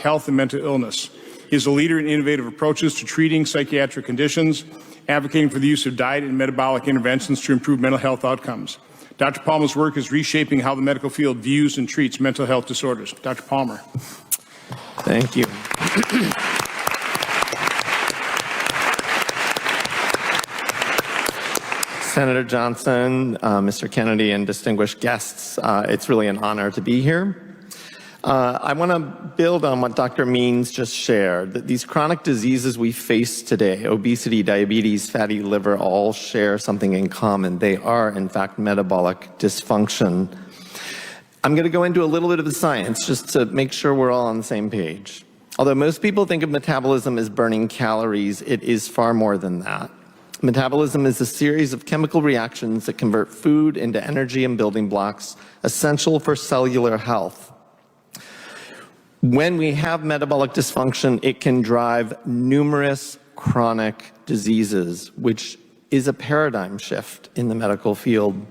health and mental illness. He is a leader in innovative approaches to treating psychiatric conditions, advocating for the use of diet and metabolic interventions to improve mental health outcomes. Dr. Palmer's work is reshaping how the medical field views and treats mental health disorders. Dr. Palmer. Thank you. Senator Johnson, Mr. Kennedy, and distinguished guests, it's really an honor to be here. I want to build on what Dr. Means just shared, that these chronic diseases we face today, obesity, diabetes, fatty liver, all share something in common. They are, in fact, metabolic dysfunction. I'm going to go into a little bit of the science just to make sure we're all on the same page. Although most people think of metabolism as burning calories, it is far more than that. Metabolism is a series of chemical reactions that convert food into energy and building blocks essential for cellular health. When we have metabolic dysfunction, it can drive numerous chronic diseases, which is a paradigm shift in the medical field.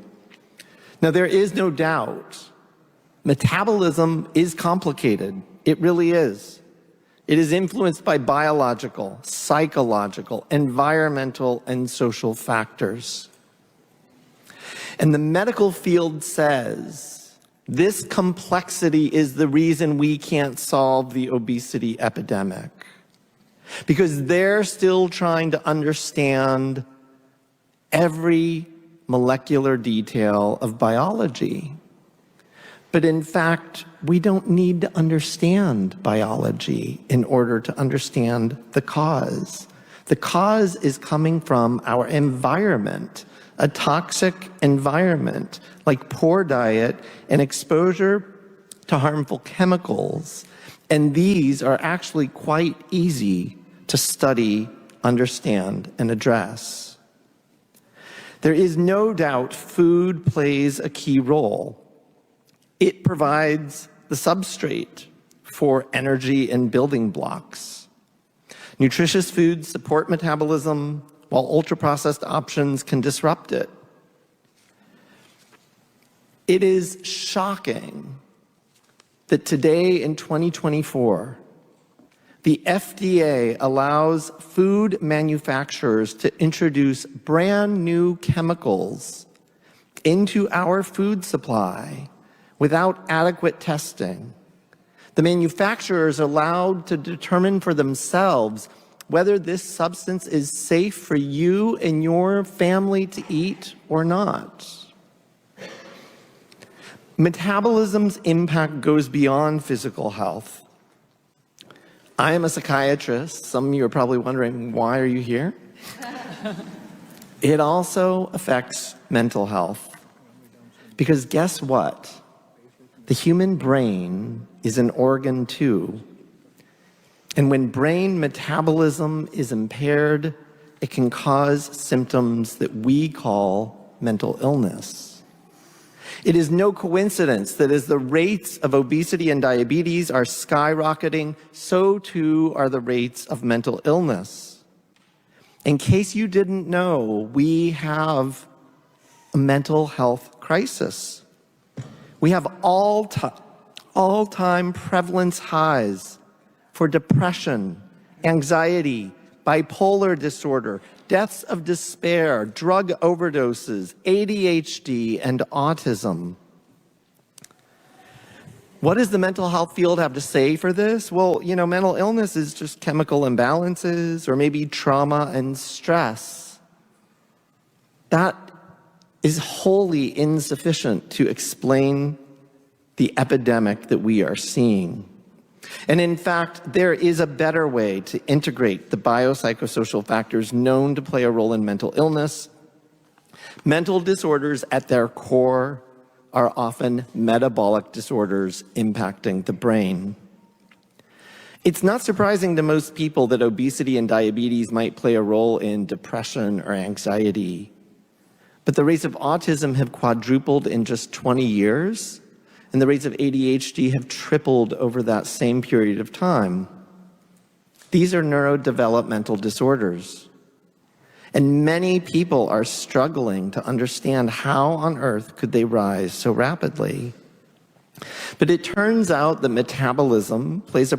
Now, there is no doubt metabolism is complicated. It really is. It is influenced by biological, psychological, environmental, and social factors. And the medical field says this complexity is the reason we can't solve the obesity epidemic, because they're still trying to understand every molecular detail of biology. But in fact, we don't need to understand biology in order to understand the cause. The cause is coming from our environment, a toxic environment like poor diet and exposure to harmful chemicals. And these are actually quite easy to study, understand, and address. There is no doubt food plays a key role. It provides the substrate for energy and building blocks. Nutritious foods support metabolism, while ultra-processed options can disrupt it. It is shocking that today in 2024, the FDA allows food manufacturers to introduce brand new chemicals into our food supply without adequate testing. The manufacturers are allowed to determine for themselves whether this substance is safe for you and your family to eat or not. Metabolism's impact goes beyond physical health. I am a psychiatrist. Some of you are probably wondering, why are you here? It also affects mental health. Because guess what? The human brain is an organ too. And when brain metabolism is impaired, it can cause symptoms that we call mental illness. It is no coincidence that as the rates of obesity and diabetes are skyrocketing, so too are the rates of mental illness. In case you didn't know, we have a mental health crisis. We have all-time prevalence highs for depression, anxiety, bipolar disorder, deaths of despair, drug overdoses, ADHD, and autism. What does the mental health field have to say for this? Well, mental illness is just chemical imbalances or maybe trauma and stress. That is wholly insufficient to explain the epidemic that we are seeing. And in fact, there is a better way to integrate the biopsychosocial factors known to play a role in mental illness. Mental disorders at their core are often metabolic disorders impacting the brain. It's not surprising to most people that obesity and diabetes might play a role in depression or anxiety. But the rates of autism have quadrupled in just 20 years. And the rates of ADHD have tripled over that same period of time. These are neurodevelopmental disorders. And many people are struggling to understand how on earth could they rise so rapidly. But it turns out that metabolism plays a